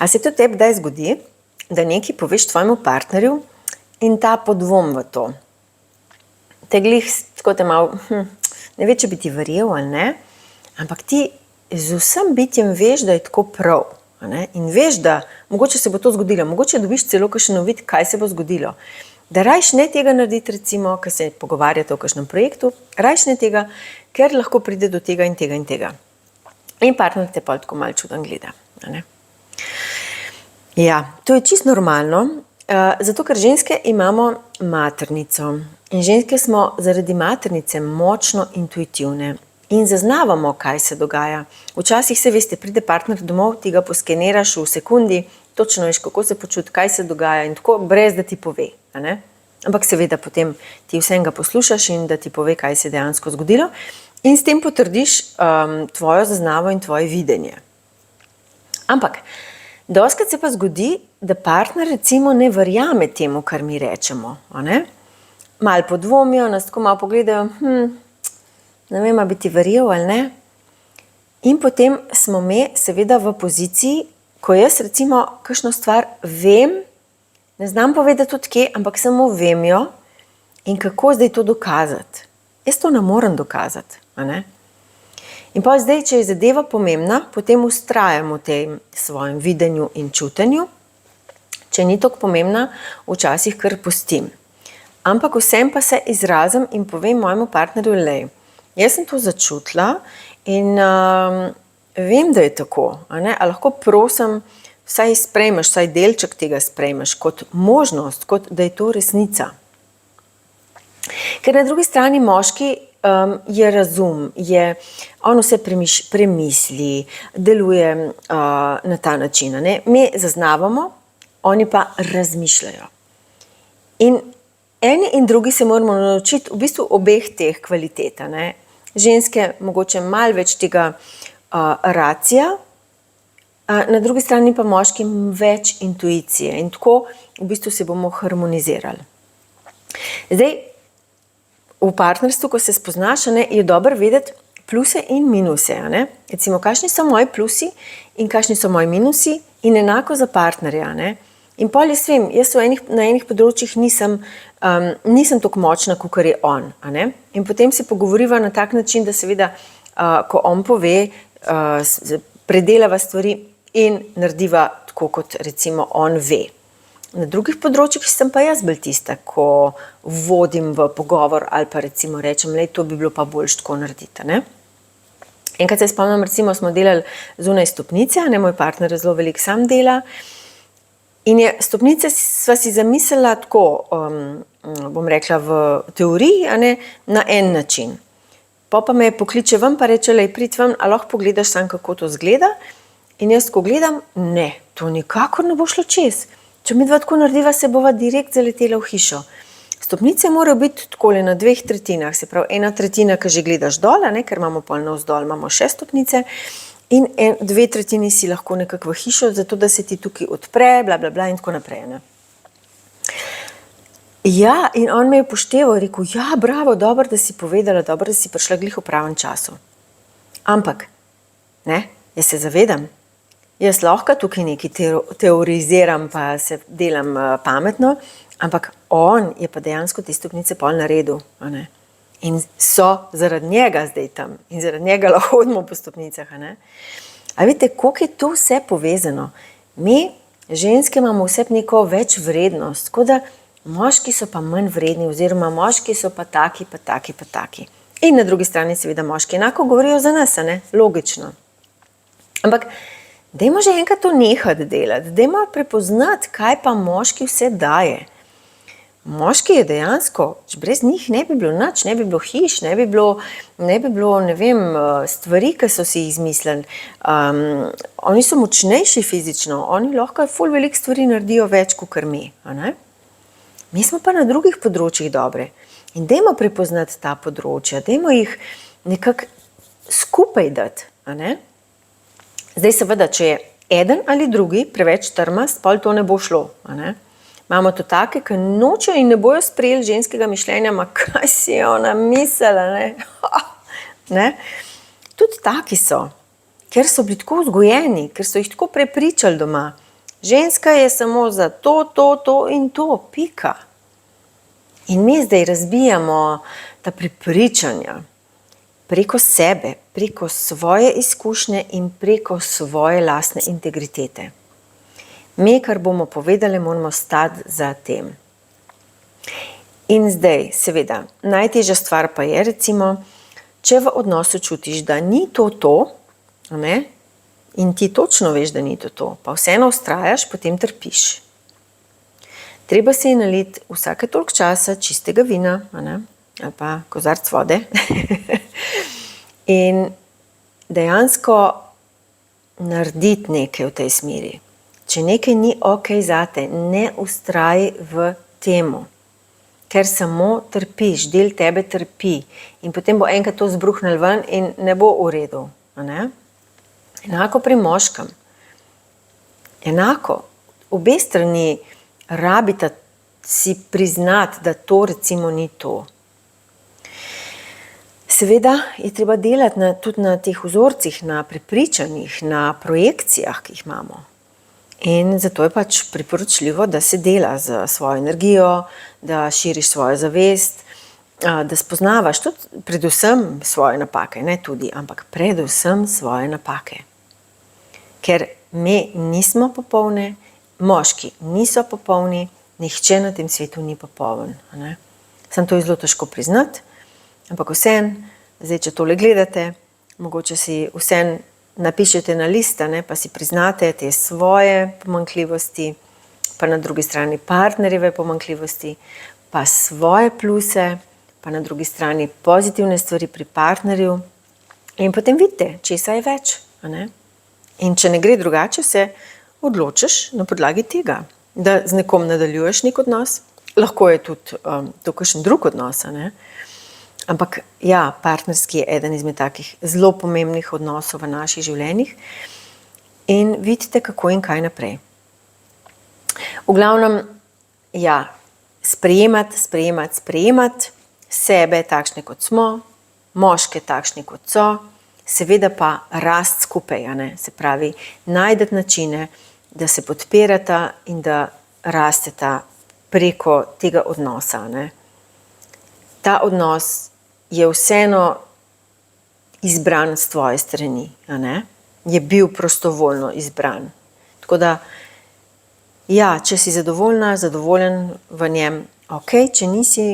A se to tebi kdaj zgodi, da nekaj poveš tvojemu partnerju in ta podvom v to? Te glih, tako te malo, ne ve, če bi ti verjel ali ne, ampak ti z vsem bitjem veš, da je tako prav. In veš, da mogoče se bo to zgodilo, mogoče dobiš celo kakšen uvid, kaj se bo zgodilo. Da rajš ne tega narediti, recimo, ko se pogovarjate o kakšnem projektu, rajš ne tega, ker lahko pride do tega in tega in tega. In partner te pa tako malo čuden gleda. Ja, to je čisto normalno, zato ker ženske imamo maternico. In ženske smo zaradi maternice močno intuitivne. In zaznavamo, kaj se dogaja. Včasih se veste, pride partner domov, ti ga poskeniraš v sekundi, točno veš, kako se počuti, kaj se dogaja in tako, brez da ti pove. Ampak seveda potem ti vsega poslušaš in da ti pove, kaj se je dejansko zgodilo in s tem potrdiš tvojo zaznavo in tvoje videnje. Ampak dostikrat se pa zgodi, da partner recimo ne verjame temu, kar mi rečemo. Malo podvomijo, nas tako malo pogledajo, ne vem, ali bi ti verjel ali ne. In potem smo mi seveda v poziciji, ko jaz recimo kakšno stvar vem, ne znam povedati od kje, ampak samo vem jo in kako zdaj to dokazati. Jaz to ne morem dokazati. In pa zdaj, če je zadeva pomembna, potem vztrajam v tem svojem videnju in čutenju. Če ni tako pomembna, včasih kar pustim. Ampak vsem pa se izrazim in povem mojemu partnerju, lej, jaz sem to začutila in vem, da je tako. A lahko prosim, vsaj sprejmeš, vsaj delček tega sprejmeš kot možnost, kot da je to resnica. Ker na drugi strani moški je razum, on vse premisli, deluje na ta način. Mi zaznavamo, oni pa razmišljajo. In eni in drugi se moramo naučiti v bistvu obeh teh kvalitet. Ženske mogoče malo več tega racija, na drugi strani pa moški več intuicije in tako v bistvu se bomo harmonizirali. Zdaj, v partnerstvu, ko se spoznaš, je dobro vedeti pluse in minuse. Recimo, kakšni so moji plusi in kakšni so moji minusi in enako za partnerja. In pol jaz vem, jaz na enih področjih nisem tako močna, kakor je on. In potem se pogovoriva na tak način, da seveda, ko on pove, predelava stvari in narediva tako, kot recimo on ve. Na drugih področjih sem pa jaz bolj tista, ko vodim v pogovor ali pa recimo rečem, lej, to bi bilo pa boljš tako narediti. Enkrat se spomnim, recimo smo delali zunaj stopnice, moj partner zelo veliko sam dela. In stopnice sva si zamislila tako, bom rekla v teoriji, na en način. Pa me pokliče ven pa reče, lej, prid ven, a lahko pogledaš sam, kako to zgleda. In jaz, ko gledam, ne, to nikakor ne bo šlo čez. Če mi dva tako narediva, se bova direkt zaletela v hišo. Stopnice morajo biti takole na 2/3, se pravi 1/3, ki že gledaš dol, ker imamo pol navzdol, imamo še stopnice. In 2/3 si lahko nekako v hišo, zato da se ti tukaj odpre, bla, bla, bla in tako naprej. Ja, in on me je upošteval, rekel, ja, bravo, dobro, da si povedala, dobro, da si prišla glih v pravem času. Ampak, jaz se zavedam, jaz lahko tukaj nekaj teoriziram, pa se delam pametno, ampak on je pa dejansko te stopnice pol naredil. In so zaradi njega zdaj tam in zaradi njega lahko hodimo po stopnicah. A vidite, koliko je to vse povezano? Mi, ženske, imamo vse neko več vrednost, tako da moški so pa manj vredni oziroma moški so pa taki, pa taki, pa taki. In na drugi strani seveda moški enako govorijo za nas, logično. Ampak dajmo že enkrat to nehati delati, dajmo prepoznati, kaj pa moški vse daje. Moški je dejansko, brez njih ne bi bilo nič, ne bi bilo hiš, ne bi bilo, ne vem, stvari, ki so si jih izmislili. Oni so močnejši fizično, oni lahko ful veliko stvari naredijo več, kot mi. Mi smo pa na drugih področjih dobre. In dajmo prepoznati ta področja, dajmo jih nekako skupaj dati. Zdaj seveda, če je eden ali drugi preveč trmast, pol to ne bo šlo. Imamo to take, ki nočejo in ne bojo sprejeli ženskega mišljenja, ma kaj si je ona mislila, Tudi taki so, ker so bili tako vzgojeni, ker so jih tako prepričali doma. Ženska je samo za to in to, pika. In mi zdaj razbijamo ta prepričanja preko sebe, preko svoje izkušnje in preko svoje lastne integritete. Mi, kar bomo povedali, moramo stati za tem. In zdaj, seveda, najtežja stvar pa je, recimo, če v odnosu čutiš, da ni to, ne? In ti točno veš, da ni to, pa vseeno vztrajaš, potem trpiš. Treba se je naliti vsake toliko časa čistega vina, ne? Ali pa kozarc vode. In dejansko narediti nekaj v tej smeri. Če nekaj ni okej zate, ne vztraji v temu. Ker samo trpiš, del tebe trpi. In potem bo enkrat to zbruhnil ven in ne bo v redu. Ne? Enako pri moškem. Enako. Obe strani rabita si priznati, da to recimo ni to. Seveda je treba delati tudi na teh vzorcih, na prepričanjih, na projekcijah, ki jih imamo. In zato je pač priporočljivo, da se dela z svojo energijo, da širiš svojo zavest, da spoznavaš tudi predvsem svoje napake, ne tudi, ampak predvsem svoje napake. Ker mi nismo popolne, moški niso popolni, nihče na tem svetu ni popoln. Samo to je zelo težko priznati, ampak vseeno, zdaj, če tole gledate, mogoče si vseeno napišete na lista, ne, pa si priznate te svoje pomanjkljivosti, pa na drugi strani partnerjeve pomanjkljivosti, pa svoje pluse, pa na drugi strani pozitivne stvari pri partnerju. In potem vidite, česa je več. Ne? In če ne gre drugače, se odločiš na podlagi tega, da z nekom nadaljuješ nek odnos. Lahko je tudi to kakšen drug odnos, ne? Ampak ja, partnerski je eden izmed takih zelo pomembnih odnosov v naših življenjih in vidite, kako in kaj naprej. V glavnem, ja, sprejemati sebe takšne, kot smo, moške takšne, kot so, seveda pa rast skupaj, ne? Se pravi, najdete načine, da se podpirata in da rasteta preko tega odnosa, ne? Ta odnos je vseeno izbran s tvoje strani, ne? Je bil prostovoljno izbran. Tako da, ja, če si zadovoljen v njem, ok, če nisi,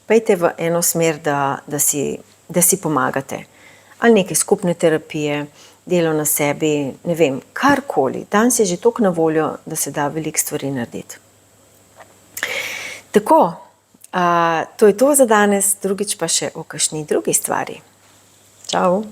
pejte v eno smer, da si pomagate. Ali neke skupne terapije, delo na sebi, ne vem, karkoli. Danes je že toliko na voljo, da se da veliko stvari narediti. Tako, to je to za danes, drugič pa še o kakšni drugi stvari. Čau!